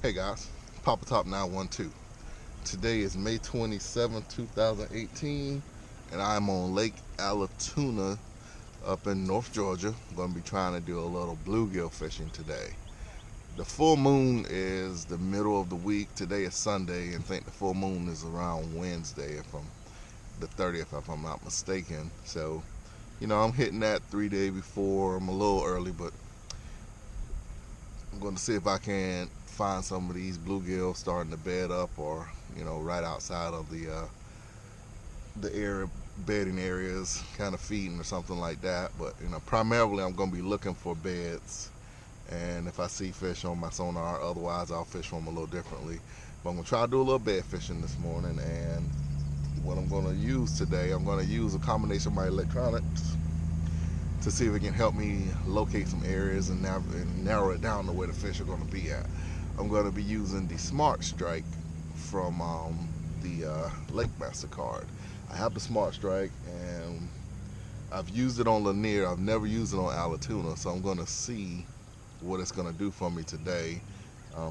Hey guys, Papa Top 912. Today is May 27th, 2018, and I'm on Lake Allatoona up in North Georgia. I'm going to be trying to do a little bluegill fishing today. The full moon is the middle of the week. Today is Sunday, and I think the full moon is around Wednesday, if I'm the 30th, if I'm not mistaken. So, I'm hitting that 3 days before. I'm a little early, but I'm going to see if I can find some of these bluegill starting to bed up, or right outside of the area bedding areas, kind of feeding or something like that. But primarily I'm going to be looking for beds, and if I see fish on my sonar, otherwise I'll fish for them a little differently. But I'm going to try to do a little bed fishing this morning, and what I'm going to use today, I'm going to use a combination of my electronics to see if it can help me locate some areas and narrow it down to where the fish are going to be at. I'm going to be using the Smart Strike from the Lake Master card. I have the Smart Strike, and I've used it on Lanier. I've never used it on Allatoona, so I'm going to see what it's going to do for me today.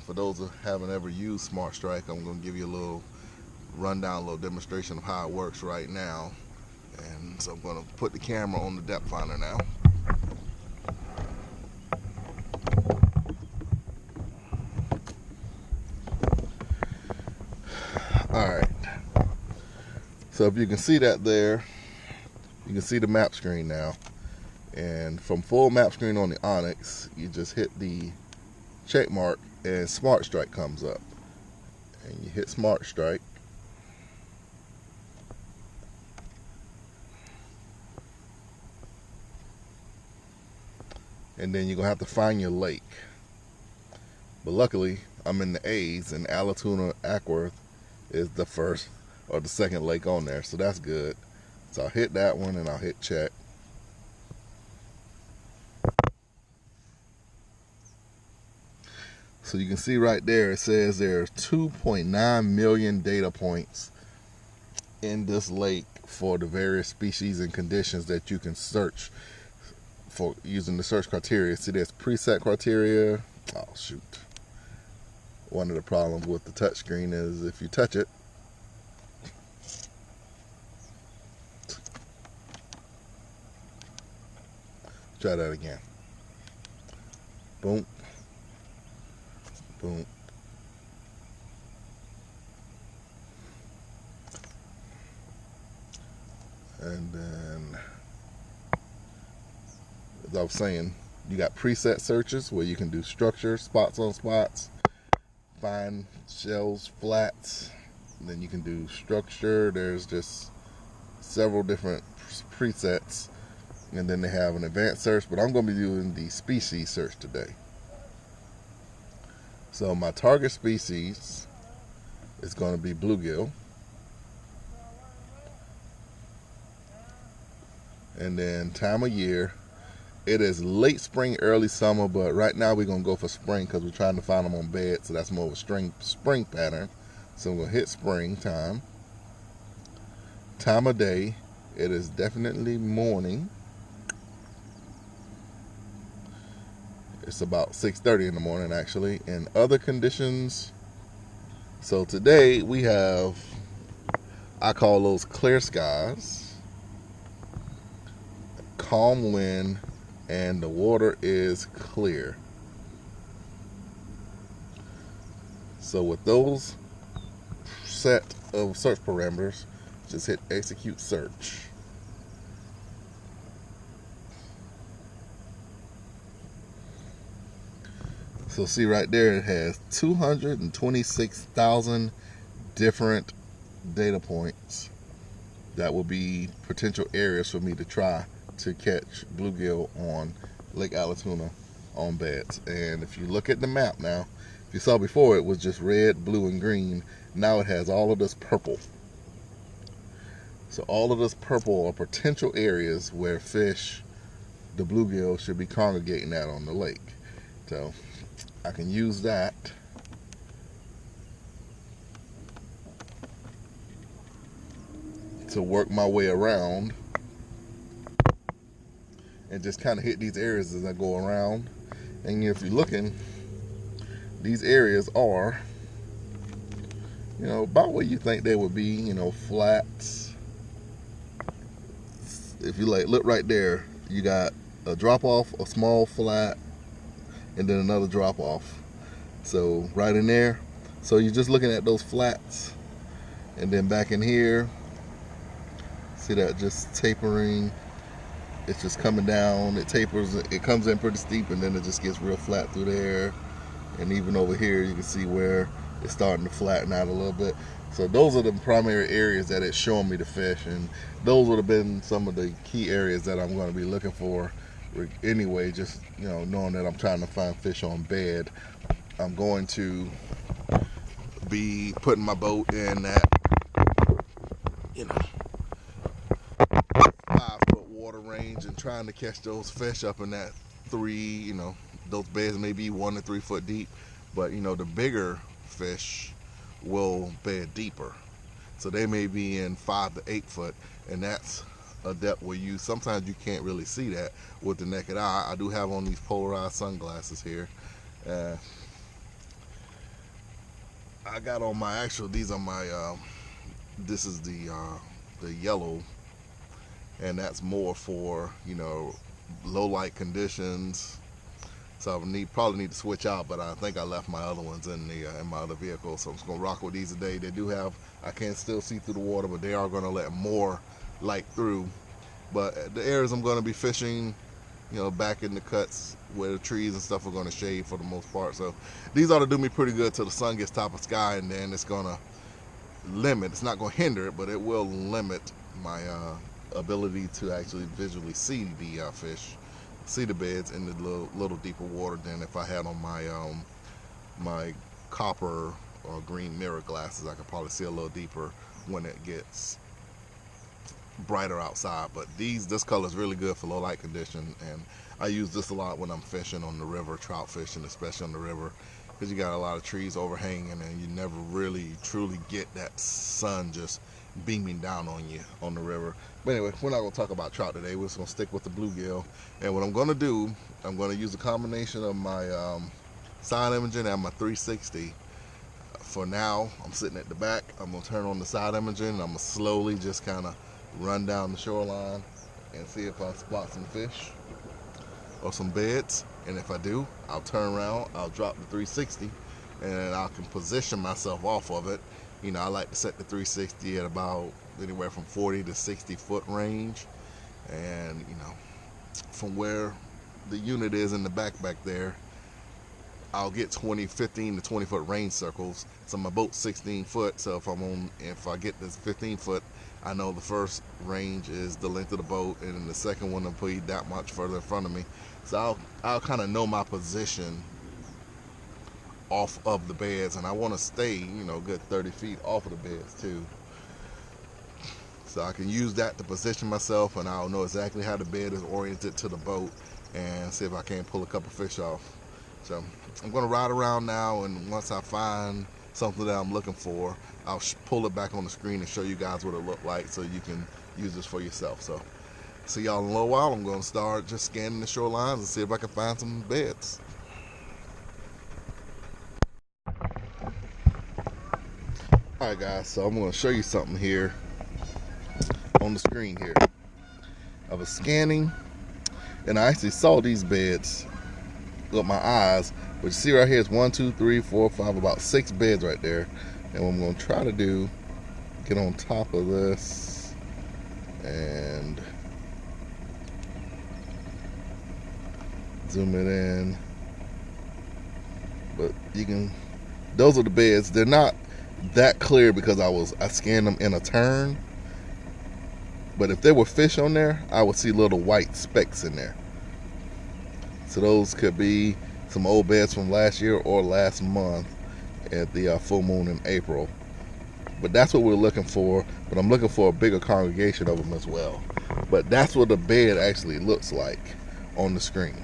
For those who haven't ever used Smart Strike, I'm going to give you a little rundown, a little demonstration of how it works right now. And so I'm going to put the camera on the depth finder now. Alright, so if you can see that there, you can see the map screen now. And from full map screen on the Onyx, you just hit the check mark and Smart Strike comes up. And you hit Smart Strike. And then you're going to have to find your lake. But luckily, I'm in the A's, and Allatoona Acworth is the first or the second lake on there, so that's good. So I'll hit that one and I'll hit check. So you can see right there, it says there's 2.9 million data points in this lake for the various species and conditions that you can search for using the search criteria. See, there's preset criteria. Oh shoot. One of the problems with the touchscreen is if you touch it, try that again. Boom. Boom. And then, as I was saying, you got preset searches where you can do structure, spots on spots, find shells, flats. And then you can do structure. There's just several different presets. And then they have an advanced search, but I'm going to be doing the species search today. So my target species is going to be bluegill. And then time of year, it is late spring, early summer, but right now we're going to go for spring because we're trying to find them on bed, so that's more of a spring pattern. So I'm going to hit spring time. Time of day, it is definitely morning. It's about 6:30 in the morning actually. And other conditions, so today we have, I call those clear skies, calm wind, and the water is clear. So with those set of search parameters, just hit execute search. So see right there, it has 226,000 different data points that will be potential areas for me to try to catch bluegill on Lake Allatoona on beds. And if you look at the map now, if you saw before it was just red, blue, and green, now it has all of this purple. So all of this purple are potential areas where fish, the bluegill, should be congregating at on the lake. So I can use that to work my way around and just kind of hit these areas as I go around. And if you're looking, these areas are, about where you think they would be, flats. If you look right there, you got a drop off, a small flat, and then another drop off. So right in there, so you're just looking at those flats, and then back in here, see that just tapering. It's just coming down. It tapers. It comes in pretty steep, and then it just gets real flat through there. And even over here, you can see where it's starting to flatten out a little bit. So those are the primary areas that it's showing me to fish, and those would have been some of the key areas that I'm going to be looking for anyway. Just knowing that I'm trying to find fish on bed, I'm going to be putting my boat in that 5-foot water range and trying to catch those fish up in that 3. Those beds may be 1 to 3 foot deep, but the bigger fish will bed deeper, so they may be in 5 to 8 foot, and that's a depth where sometimes you can't really see that with the naked eye. I do have on these polarized sunglasses here. I got on my these are my this is the yellow, and that's more for low light conditions. So I probably need to switch out, but I think I left my other ones in my other vehicle, so I'm just gonna rock with these today. They do have, I can still see through the water, but they are gonna let more light through. But the areas I'm gonna be fishing, back in the cuts where the trees and stuff are gonna shade for the most part. So these ought to do me pretty good till the sun gets top of sky, and then it's gonna limit. It's not gonna hinder it, but it will limit my ability to actually visually see the fish, see the beds in the little deeper water than if I had on my my copper or green mirror glasses. I could probably see a little deeper when it gets brighter outside. But this color is really good for low light condition, and I use this a lot when I'm fishing on the river, trout fishing, especially on the river, because you got a lot of trees overhanging, and you never really truly get that sun just beaming down on you on the river. But anyway, we're not going to talk about trout today. We're just going to stick with the bluegill. And what I'm going to do, I'm going to use a combination of my side imaging and my 360. For now, I'm sitting at the back. I'm going to turn on the side imaging, and I'm going to slowly just kind of run down the shoreline and see if I spot some fish or some beds. And if I do, I'll turn around, I'll drop the 360, and I can position myself off of it. I like to set the 360 at about anywhere from 40 to 60 foot range, and from where the unit is in the back there, I'll get 15 to 20 foot range circles. So my boat's 16 foot, so if I get this 15 foot, I know the first range is the length of the boat, and then the second one will be that much further in front of me. So I'll kind of know my position off of the beds, and I want to stay, good 30 feet off of the beds too. So I can use that to position myself, and I'll know exactly how the bed is oriented to the boat, and see if I can't pull a couple fish off. So I'm going to ride around now, and once I find something that I'm looking for, I'll pull it back on the screen and show you guys what it looked like, so you can use this for yourself. So see y'all in a little while. I'm going to start just scanning the shorelines and see if I can find some beds. Alright guys, so I'm going to show you something here on the screen here. I was scanning, and I actually saw these beds with my eyes. But you see right here, it's 1, 2, 3, 4, 5, about 6 beds right there. And what I'm going to try to do, get on top of this and zoom it in. But those are the beds. They're not that clear because I scanned them in a turn. But if there were fish on there, I would see little white specks in there. So those could be some old beds from last year or last month at the full moon in April. But that's what we're looking for. But I'm looking for a bigger congregation of them as well. But that's what the bed actually looks like on the screen.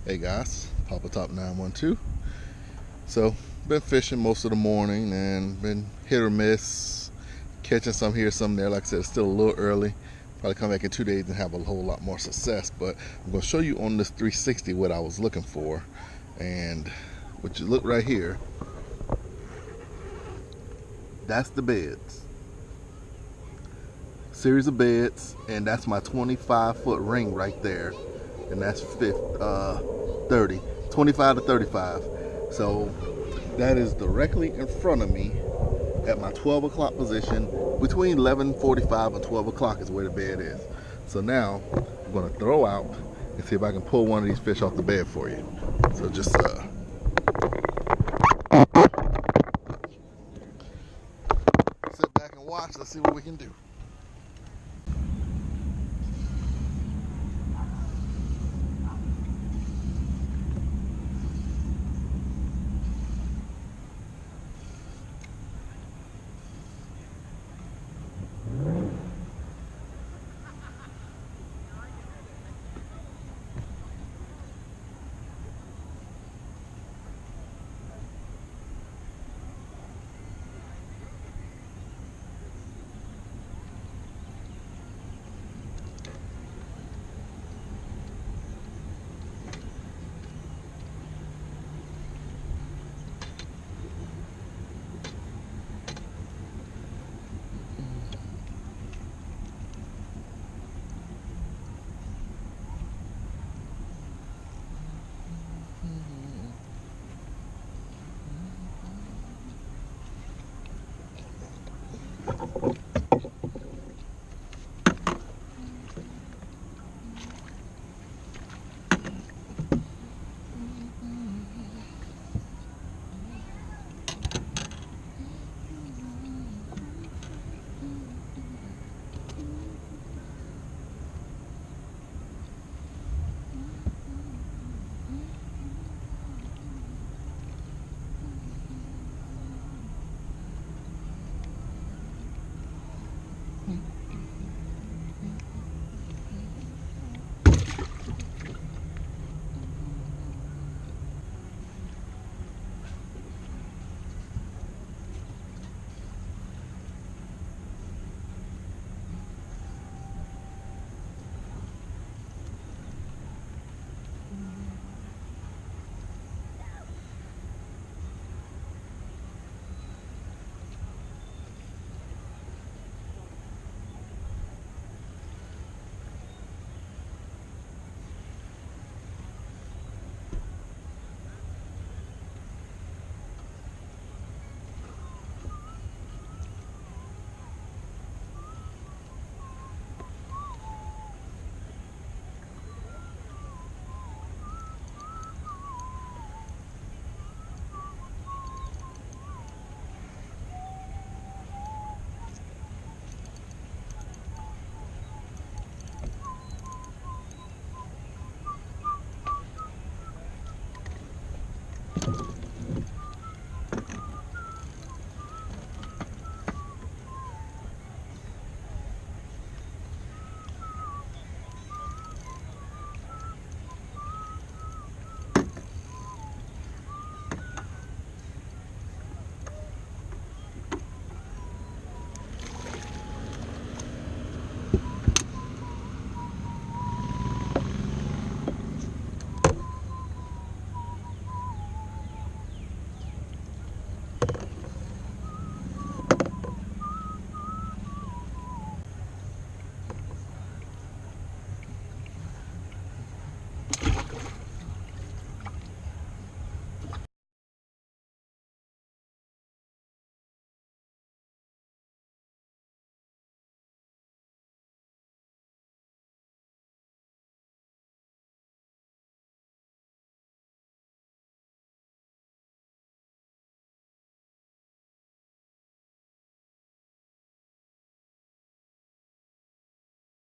Hey guys, Papa Top 912. So, been fishing most of the morning and been hit or miss, catching some here, some there. Like I said, it's still a little early. Probably come back in 2 days and have a whole lot more success. But I'm going to show you on this 360 what I was looking for. And what you look right here, that's the beds. Series of beds, and that's my 25-foot ring right there. And that's 30, 25 to 35. So that is directly in front of me at my 12 o'clock position. Between 11:45 and 12 o'clock is where the bed is. So now I'm gonna throw out and see if I can pull one of these fish off the bed for you. So just sit back and watch. Let's see what we can do.